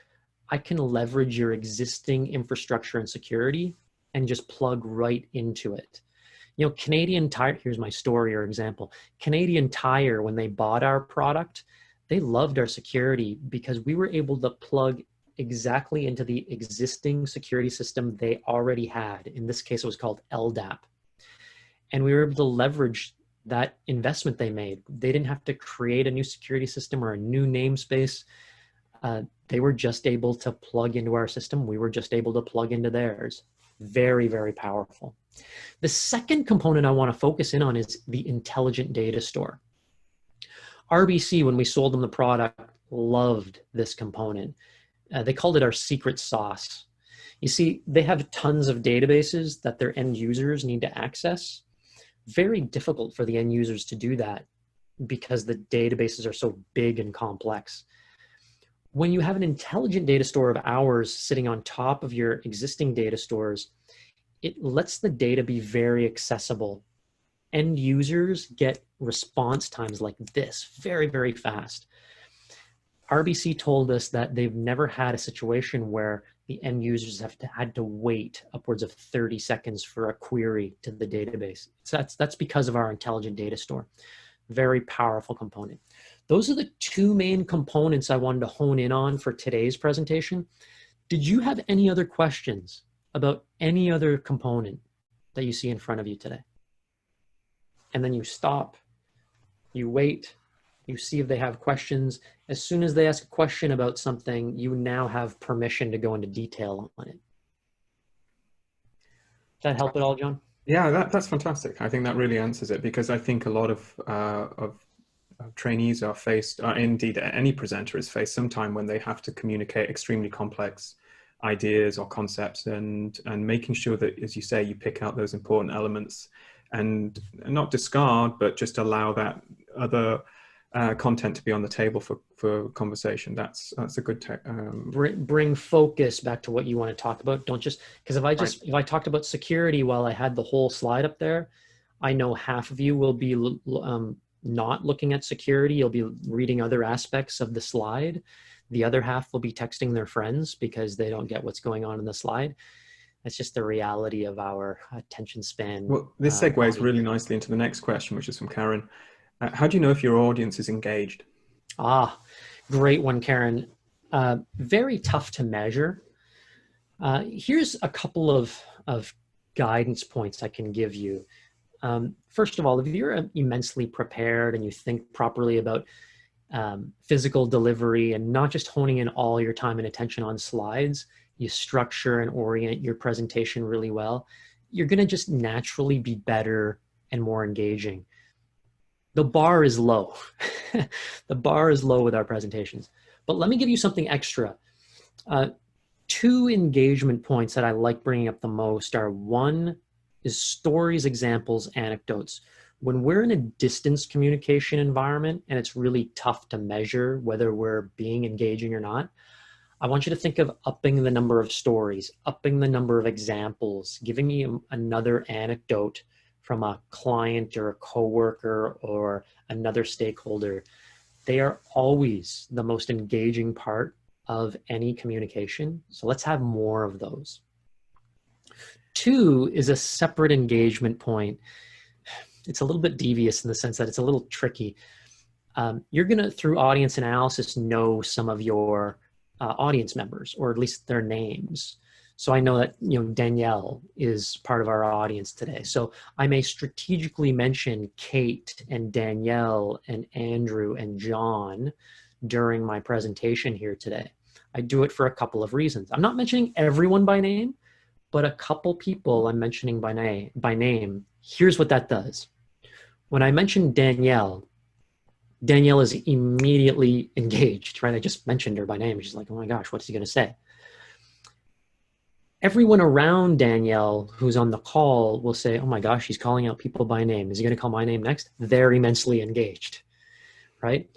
I can leverage your existing infrastructure and security and just plug right into it. You know, Canadian Tire, here's my story or example. Canadian Tire, when they bought our product, they loved our security because we were able to plug exactly into the existing security system they already had. In this case, it was called LDAP. And we were able to leverage that investment they made. They didn't have to create a new security system or a new namespace. They were just able to plug into our system. We were just able to plug into theirs. Very, very powerful. The second component I want to focus in on is the intelligent data store. RBC, when we sold them the product, loved this component. They called it our secret sauce. You see, they have tons of databases that their end users need to access. Very difficult for the end users to do that because the databases are so big and complex. When you have an intelligent data store of ours sitting on top of your existing data stores, it lets the data be very accessible. End users get response times like this, very, very fast. RBC told us that they've never had a situation where the end users had to wait upwards of 30 seconds for a query to the database. So that's because of our intelligent data store. Very powerful component. Those are the two main components I wanted to hone in on for today's presentation. Did you have any other questions about any other component that you see in front of you today? And then you stop, you wait, you see if they have questions. As soon as they ask a question about something, you now have permission to go into detail on it. Does that help at all, John? Yeah, that's fantastic. I think that really answers it, because I think a lot of trainees are faced, indeed any presenter is faced sometime when they have to communicate extremely complex ideas or concepts, and making sure that, as you say, you pick out those important elements and not discard, but just allow that other content to be on the table for conversation. That's a good bring focus back to what you want to talk about. Don't just, because if I talked about security while I had the whole slide up there, I know half of you will be not looking at security. You'll be reading other aspects of the slide. The other half will be texting their friends because they don't get what's going on in the slide. That's just the reality of our attention span. Well, this segues really nicely into the next question, which is from Karen. How do you know if your audience is engaged? Great one, Karen. Very tough to measure. Here's a couple of guidance points I can give you. First of all, if you're immensely prepared and you think properly about physical delivery and not just honing in all your time and attention on slides, you structure and orient your presentation really well, you're going to just naturally be better and more engaging. The bar is low. The bar is low with our presentations. But let me give you something extra. Two engagement points that I like bringing up the most are, one is stories, examples, anecdotes. When we're in a distance communication environment and it's really tough to measure whether we're being engaging or not, I want you to think of upping the number of stories, upping the number of examples, giving me another anecdote from a client or a coworker or another stakeholder. They are always the most engaging part of any communication. So let's have more of those. Two is a separate engagement point. It's a little bit devious in the sense that it's a little tricky. You're gonna, through audience analysis, know some of your audience members, or at least their names. So I know that, Danielle is part of our audience today. So I may strategically mention Kate and Danielle and Andrew and John during my presentation here today. I do it for a couple of reasons. I'm not mentioning everyone by name, but a couple people I'm mentioning by name. Here's what that does. When I mention Danielle is immediately engaged, right? I just mentioned her by name. She's like, oh my gosh, what's he going to say? Everyone around Danielle who's on the call will say, oh my gosh, he's calling out people by name. Is he going to call my name next? They're immensely engaged, right?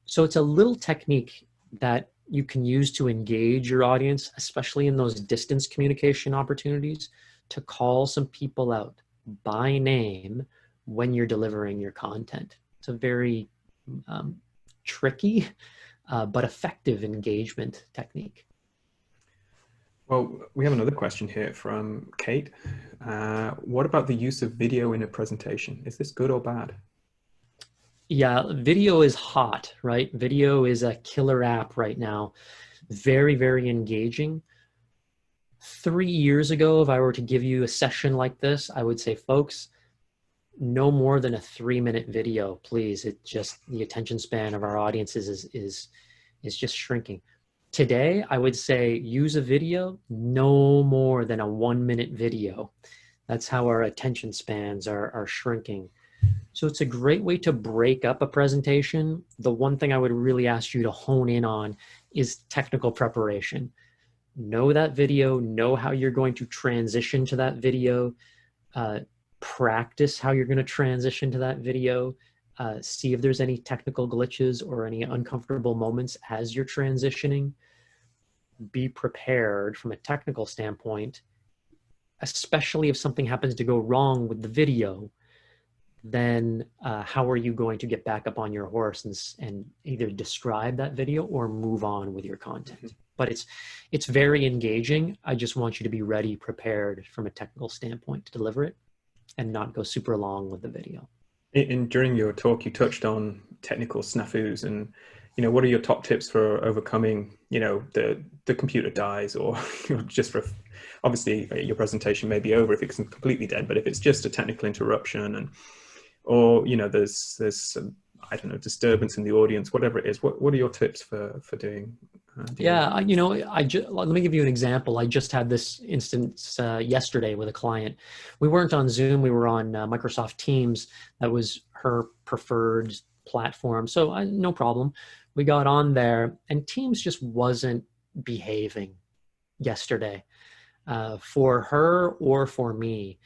So it's a little technique that you can use to engage your audience, especially in those distance communication opportunities, to call some people out by name when you're delivering your content. It's a very tricky but effective engagement technique. Well, we have another question here from Kate. What about the use of video in a presentation? Is this good or bad? Yeah, video is hot, right? Video is a killer app right now. Very, very engaging. 3 years ago, if I were to give you a session like this, I would say, folks, no more than a 3-minute video, please. It just, the attention span of our audiences is just shrinking. Today, I would say use a video, no more than a 1-minute video. That's how our attention spans are shrinking. So it's a great way to break up a presentation. The one thing I would really ask you to hone in on is technical preparation. Know that video, know how you're going to transition to that video, practice how you're going to transition to that video, see if there's any technical glitches or any uncomfortable moments as you're transitioning. Be prepared from a technical standpoint, especially if something happens to go wrong with the video. Then how are you going to get back up on your horse and either describe that video or move on with your content? But it's very engaging. I just want you to be ready, prepared from a technical standpoint to deliver it and not go super long with the video. During your talk, you touched on technical snafus, and what are your top tips for overcoming the computer dies, or just for, obviously your presentation may be over if it's completely dead, but if it's just a technical interruption or there's I don't know, disturbance in the audience, whatever it is, what are your tips for doing? Yeah, let me give you an example. I just had this instance yesterday with a client. We weren't on Zoom, we were on Microsoft Teams. That was her preferred platform, so no problem. We got on there and Teams just wasn't behaving yesterday for her or for me.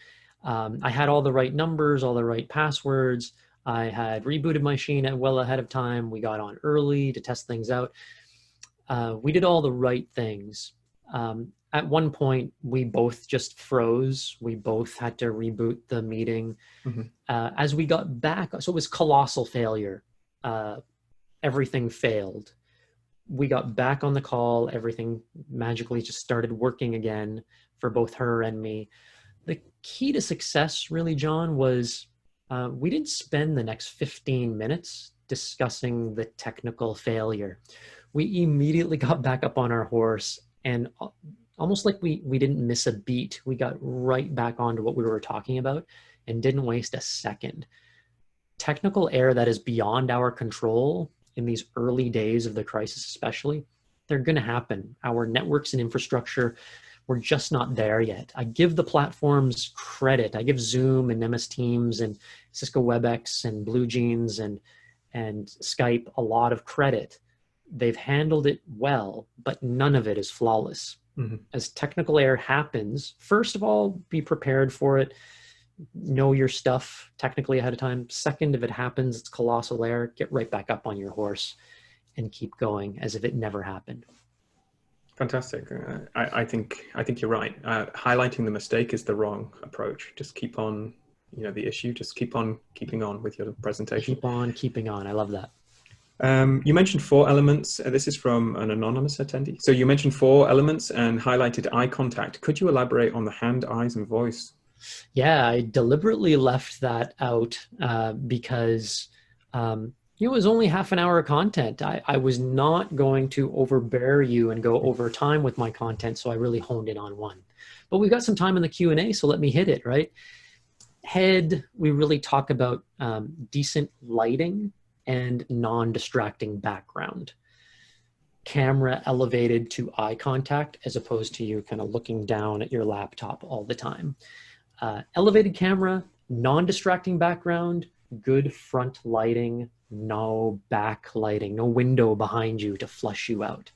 I had all the right numbers, all the right passwords. I had rebooted my machine well ahead of time. We got on early to test things out. We did all the right things. At one point, we both just froze. We both had to reboot the meeting. Mm-hmm. As we got back, so it was colossal failure. Everything failed. We got back on the call. Everything magically just started working again for both her and me. The key to success, really, John, was we didn't spend the next 15 minutes discussing the technical failure. We immediately got back up on our horse, and almost like we didn't miss a beat. We got right back onto what we were talking about and didn't waste a second. Technical error that is beyond our control in these early days of the crisis especially, they're going to happen. Our networks and infrastructure, we're just not there yet. I give the platforms credit. I give Zoom and MS Teams and Cisco WebEx and BlueJeans and Skype a lot of credit. They've handled it well, but none of it is flawless. Mm-hmm. As technical error happens, first of all, be prepared for it. Know your stuff technically ahead of time. Second, if it happens, it's colossal error, get right back up on your horse and keep going as if it never happened. Fantastic. I think you're right. Highlighting the mistake is the wrong approach. Just keep on, the issue. Just keep on keeping on with your presentation. Keep on keeping on. I love that. You mentioned 4 elements. This is from an anonymous attendee. So you mentioned 4 elements and highlighted eye contact. Could you elaborate on the hand, eyes, and voice? Yeah, I deliberately left that out because It was only half an hour of content. I was not going to overbear you and go over time with my content, so I really honed in on one. But we've got some time in the Q&A, so let me hit it, right? Head, we really talk about decent lighting and non-distracting background. Camera elevated to eye contact as opposed to you kind of looking down at your laptop all the time. Elevated camera, non-distracting background, good front lighting, no back lighting, no window behind you to flush you out.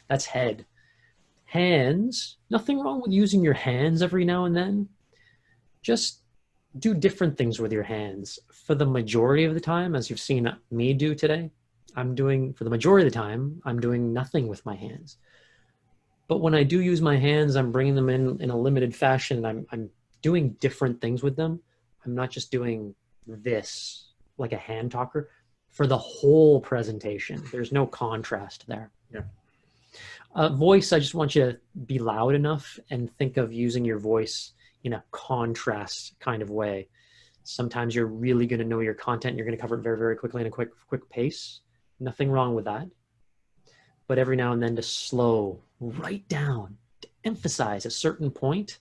That's head. Hands, nothing wrong with using your hands every now and then. Just do different things with your hands. For the majority of the time, as you've seen me do today, for the majority of the time, I'm doing nothing with my hands. But when I do use my hands, I'm bringing them in a limited fashion. I'm doing different things with them. I'm not just doing this like a hand talker for the whole presentation. There's no contrast there. Yeah. Voice, I just want you to be loud enough and think of using your voice in a contrast kind of way. Sometimes you're really going to know your content. You're going to cover it very, very quickly in a quick pace. Nothing wrong with that. But every now and then to slow right down, to emphasize a certain point,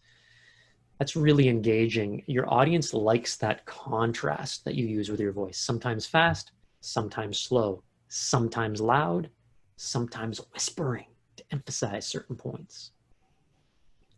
that's really engaging. Your audience likes that contrast that you use with your voice. Sometimes fast, sometimes slow, sometimes loud, sometimes whispering to emphasize certain points.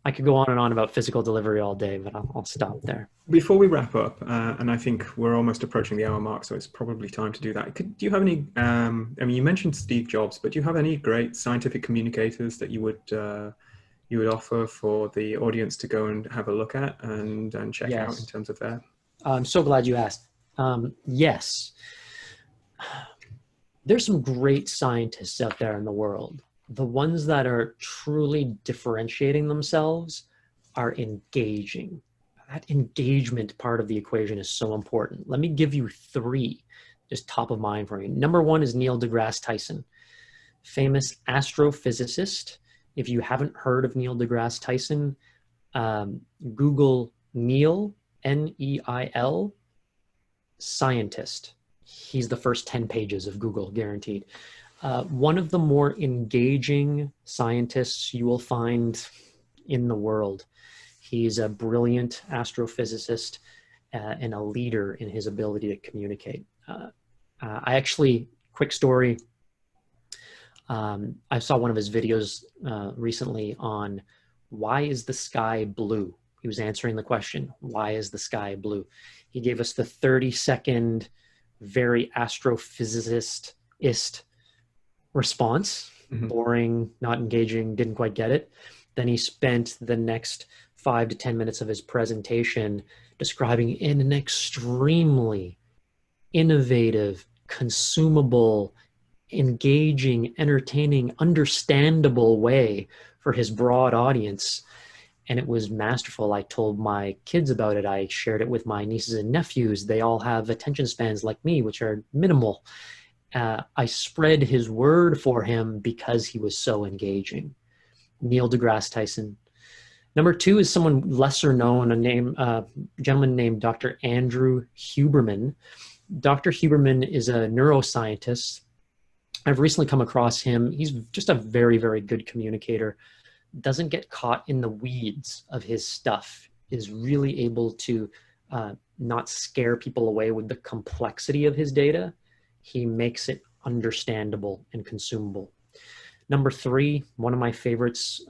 I could go on and on about physical delivery all day, but I'll stop there. Before we wrap up, and I think we're almost approaching the hour mark, so it's probably time to do that. Do you have any, I mean, you mentioned Steve Jobs, but do you have any great scientific communicators that you would offer for the audience to go and have a look at and check out in terms of that? I'm so glad you asked. Yes. There's some great scientists out there in the world. The ones that are truly differentiating themselves are engaging. That engagement part of the equation is so important. Let me give you three, just top of mind for you. Number one is Neil deGrasse Tyson, famous astrophysicist. If you haven't heard of Neil deGrasse Tyson, Google Neil, N-E-I-L, scientist. He's the first 10 pages of Google, guaranteed. One of the more engaging scientists you will find in the world. He's a brilliant astrophysicist and a leader in his ability to communicate. I actually, quick story, I saw one of his videos recently on why is the sky blue? He was answering the question, why is the sky blue? He gave us the 30-second, very astrophysicist response. Mm-hmm. Boring, not engaging, didn't quite get it. Then he spent the next 5 to 10 minutes of his presentation describing in an extremely innovative, consumable, engaging, entertaining, understandable way for his broad audience. And it was masterful. I told my kids about it. I shared it with my nieces and nephews. They all have attention spans like me, which are minimal. I spread his word for him because he was so engaging. Neil deGrasse Tyson. Number two is someone lesser known, a gentleman named Dr. Andrew Huberman. Dr. Huberman is a neuroscientist. I've recently come across him. He's just a very, very good communicator. Doesn't get caught in the weeds of his stuff, is really able to not scare people away with the complexity of his data. He makes it understandable and consumable. Number three, one of my favorites,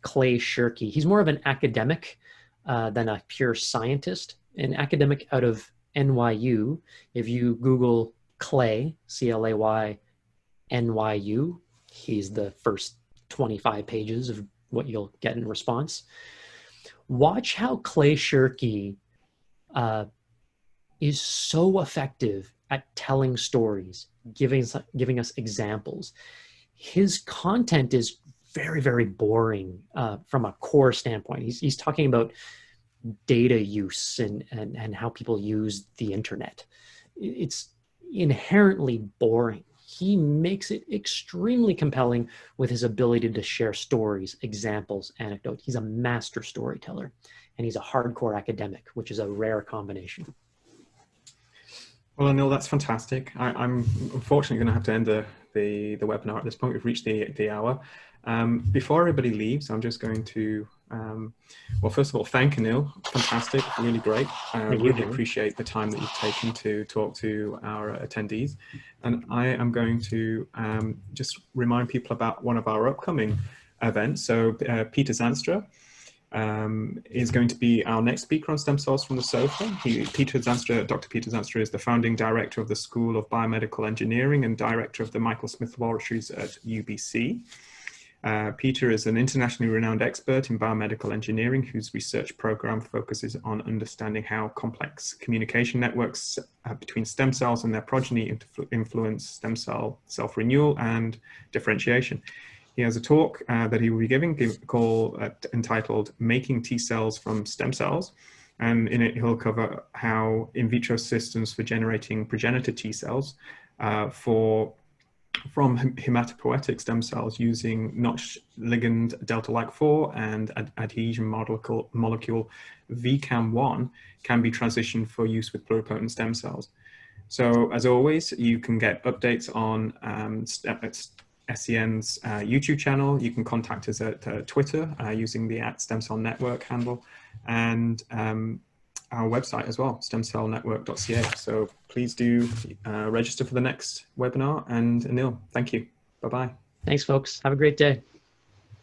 Clay Shirky. He's more of an academic than a pure scientist. An academic out of NYU. If you Google Clay, C-L-A-Y, NYU, he's the first 25 pages of what you'll get in response. Watch how Clay Shirky is so effective at telling stories, giving us examples. His content is very, very boring from a core standpoint. He's talking about data use and how people use the internet. It's inherently boring. He makes it extremely compelling with his ability to share stories, examples, anecdotes. He's a master storyteller, and he's a hardcore academic, which is a rare combination. Well, Anil, that's fantastic. I'm unfortunately going to have to end the webinar at this point. We've reached the hour. Before everybody leaves, I'm just going to, well, first of all, thank Anil. Fantastic, really great. Thank you, Really John. appreciate the time that you've taken to talk to our attendees. And I am going to just remind people about one of our upcoming events. So Peter Zanstra is going to be our next speaker on stem cells from the sofa. Dr. Peter Zanstra is the founding director of the School of Biomedical Engineering and director of the Michael Smith Laboratories at UBC. Peter is an internationally renowned expert in biomedical engineering whose research program focuses on understanding how complex communication networks between stem cells and their progeny influence stem cell self-renewal and differentiation. He has a talk that he will be giving entitled Making T Cells from Stem Cells. And in it, he'll cover how in vitro systems for generating progenitor T cells from hematopoietic stem cells using Notch ligand delta-like 4 and adhesion molecule VCAM1 can be transitioned for use with pluripotent stem cells. So as always, you can get updates on SCN's YouTube channel. You can contact us at Twitter using the @StemCellNetwork handle, and our website as well, stemcellnetwork.ca. So please do register for the next webinar. And Anil, thank you. Bye-bye. Thanks, folks. Have a great day.